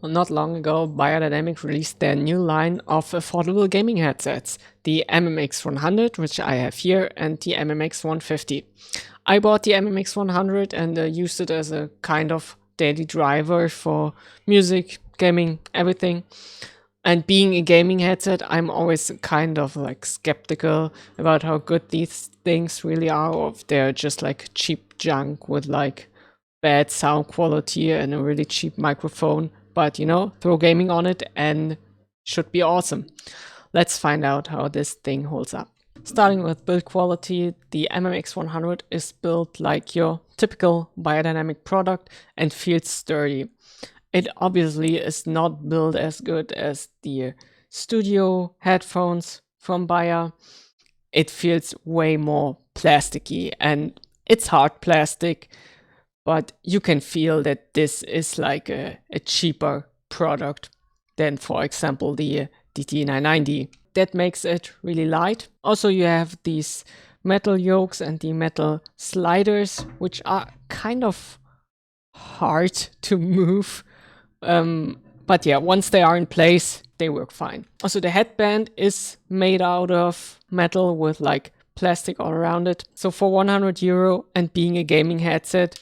Not long ago, Beyerdynamic released their new line of affordable gaming headsets, the MMX 100, which I have here, and the MMX 150. I bought the MMX 100 and used it as a kind of daily driver for music, gaming, everything. And being a gaming headset, I'm always kind of like skeptical about how good these things really are, or if they're just like cheap junk with like bad sound quality and a really cheap microphone. But you know, throw gaming on it and should be awesome. Let's find out how this thing holds up. Starting with build quality, the MMX 100 is built like your typical Beyerdynamic product and feels sturdy. It obviously is not built as good as the studio headphones from Beyer. It feels way more plasticky, and it's hard plastic, but you can feel that this is like a cheaper product than, for example, the DT990. That makes it really light. Also, you have these metal yokes and the metal sliders, which are kind of hard to move. But yeah, once they are in place, they work fine. Also, the headband is made out of metal with like plastic all around it. So for 100 euro and being a gaming headset,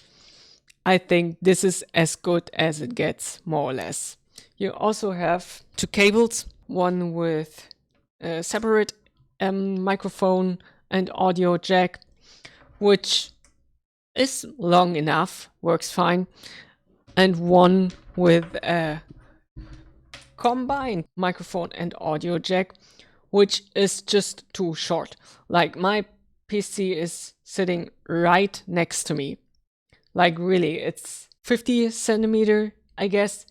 I think this is as good as it gets, more or less. You also have two cables, one with a separate microphone and audio jack, which is long enough, works fine, and one with a combined microphone and audio jack, which is just too short. Like my PC is sitting right next to me. Like really, it's 50 centimeter, I guess.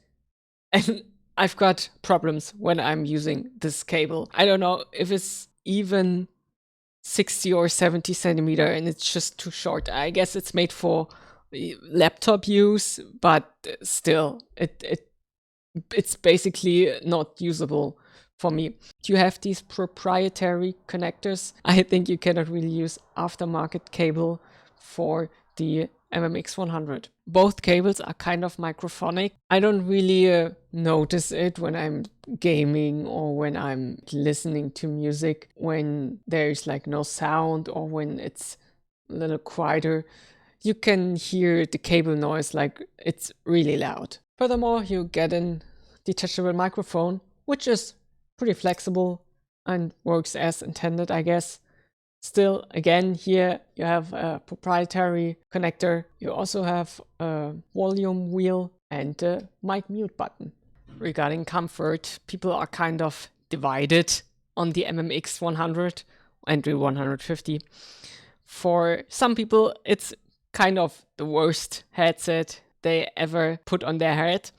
And I've got problems when I'm using this cable. I don't know if it's even 60 or 70 centimeter and it's just too short. I guess it's made for laptop use, but still, it's basically not usable for me. You have these proprietary connectors. I think you cannot really use aftermarket cable for the MMX 100. Both cables are kind of microphonic. I don't really notice it when I'm gaming or when I'm listening to music, when there's like no sound or when it's a little quieter. You can hear the cable noise, like it's really loud. Furthermore, you get a detachable microphone, which is pretty flexible and works as intended, I guess. Still, again, here you have a proprietary connector. You also have a volume wheel and a mic mute button. Regarding comfort, people are kind of divided on the MMX 100 and the 150. For some people, it's kind of the worst headset they ever put on their head.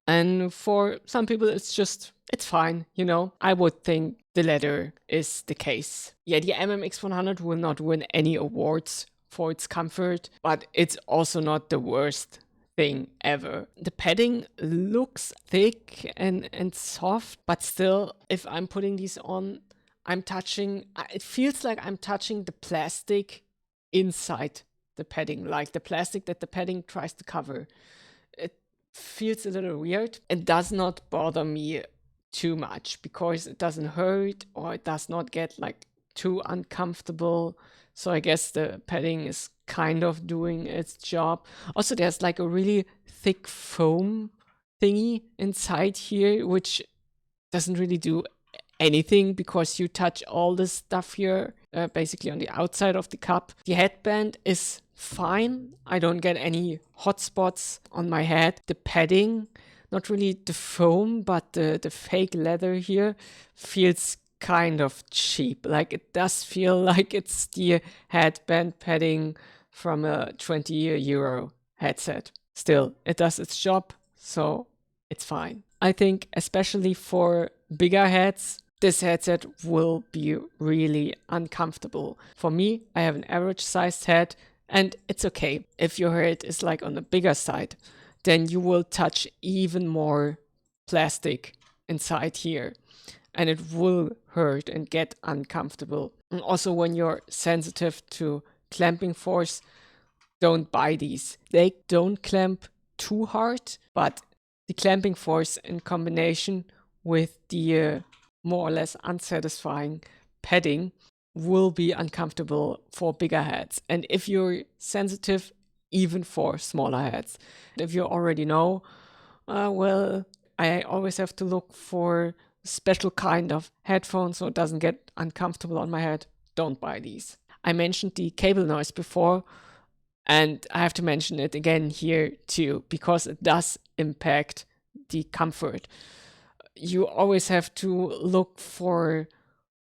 And for some people, it's fine, you know. I would think the latter is the case. Yeah, the MMX 100 will not win any awards for its comfort, but it's also not the worst thing ever. The padding looks thick and soft, but still, if I'm putting these on, it feels like I'm touching the plastic inside the padding, like the plastic that the padding tries to cover. It feels a little weird. It does not bother me too much because it doesn't hurt or it does not get like too uncomfortable. So I guess the padding is kind of doing its job. Also, there's like a really thick foam thingy inside here, which doesn't really do anything because you touch all this stuff here basically on the outside of the cup. The headband is fine. I don't get any hot spots on my head. The padding, not really the foam, but the fake leather here feels kind of cheap. Like it does feel like it's the headband padding from a 20 euro headset. Still, it does its job, so it's fine. I think especially for bigger heads, this headset will be really uncomfortable. For me, I have an average sized head and it's okay. If your head is like on the bigger side, then you will touch even more plastic inside here and it will hurt and get uncomfortable. And also when you're sensitive to clamping force, don't buy these. They don't clamp too hard, but The clamping force in combination with the more or less unsatisfying padding will be uncomfortable for bigger heads. And if you're sensitive, even for smaller heads. If you already know, well, I always have to look for special kind of headphones so it doesn't get uncomfortable on my head. Don't buy these. I mentioned the cable noise before, and I have to mention it again here too, because it does impact the comfort. You always have to look for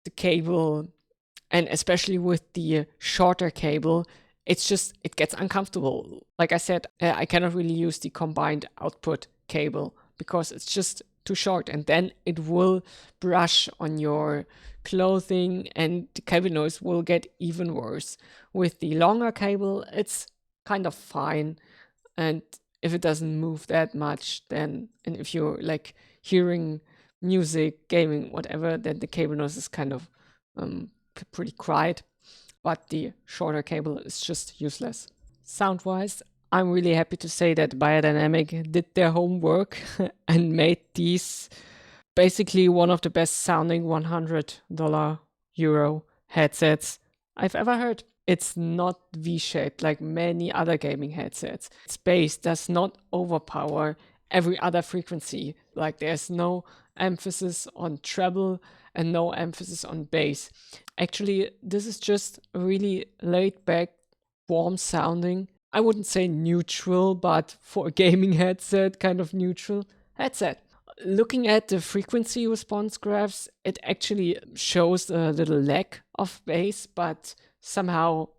the cable, and especially with the shorter cable, it gets uncomfortable. Like I said, I cannot really use the combined output cable because it's just too short, and then it will brush on your clothing and the cable noise will get even worse. With the longer cable, it's kind of fine, and if it doesn't move that much, then, and if you're like hearing music, gaming, whatever, then the cable noise is kind of pretty quiet, but the shorter cable is just useless. Sound-wise, I'm really happy to say that Beyerdynamic did their homework and made these basically one of the best sounding $100 euro headsets I've ever heard. It's not V-shaped like many other gaming headsets. Its bass does not overpower every other frequency. Like there's no emphasis on treble and no emphasis on bass. Actually, this is just a really laid back, warm sounding, I wouldn't say neutral, but for a gaming headset, kind of neutral headset. Looking at the frequency response graphs, it actually shows a little lack of bass, but somehow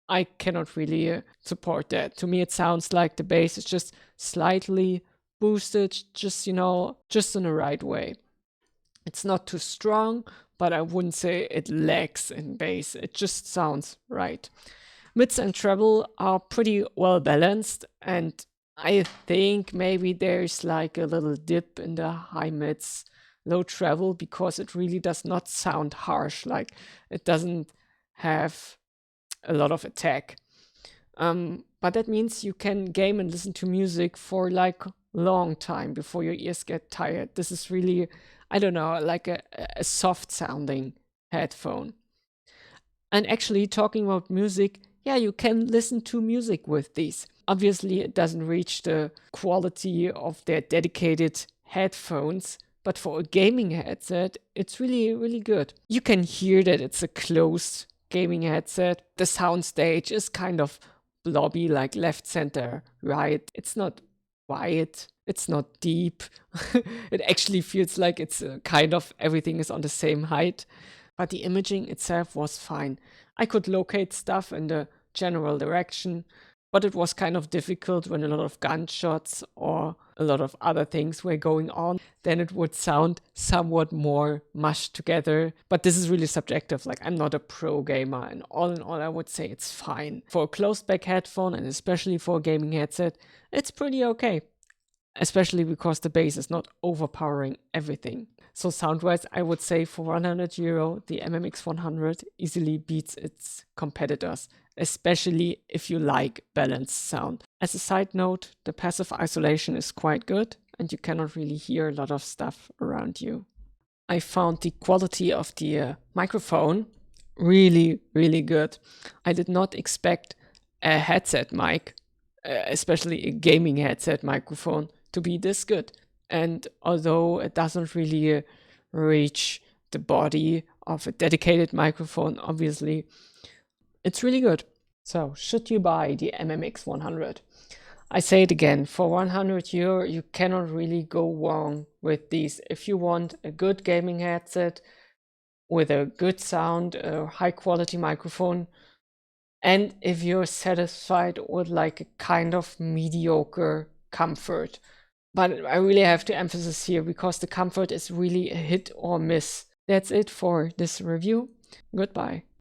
I cannot really support that. To me, it sounds like the bass is just slightly boosted, just, just in the right way. It's not too strong, but I wouldn't say it lacks in bass. It just sounds right. Mids and treble are pretty well balanced, and I think maybe there's like a little dip in the high mids, low treble, because it really does not sound harsh. Like it doesn't have a lot of attack. But that means you can game and listen to music for like long time before your ears get tired. This is really, I don't know, like a soft sounding headphone. And actually talking about music, yeah, you can listen to music with these. Obviously, it doesn't reach the quality of their dedicated headphones, but for a gaming headset, it's really, really good. You can hear that it's a closed gaming headset. The soundstage is kind of blobby, like left, center, right. It's not wide, it's not deep. It actually feels like it's kind of everything is on the same height. But the imaging itself was fine. I could locate stuff in the general direction, but it was kind of difficult when a lot of gunshots or a lot of other things were going on. Then it would sound somewhat more mushed together. But this is really subjective. Like, I'm not a pro gamer, and all in all, I would say it's fine. For a closed back headphone, and especially for a gaming headset, it's pretty okay. Especially because the bass is not overpowering everything. So sound-wise, I would say for €100, the MMX 100 easily beats its competitors, especially if you like balanced sound. As a side note, the passive isolation is quite good, and you cannot really hear a lot of stuff around you. I found the quality of the microphone really, really good. I did not expect a headset mic, especially a gaming headset microphone, to be this good. And although it doesn't really reach the body of a dedicated microphone, obviously, it's really good. So, should you buy the MMX 100? I say it again, for €100, you cannot really go wrong with these. If you want a good gaming headset with a good sound, a high quality microphone, and if you're satisfied with like a kind of mediocre comfort. But I really have to emphasize here because the comfort is really a hit or miss. That's it for this review. Goodbye.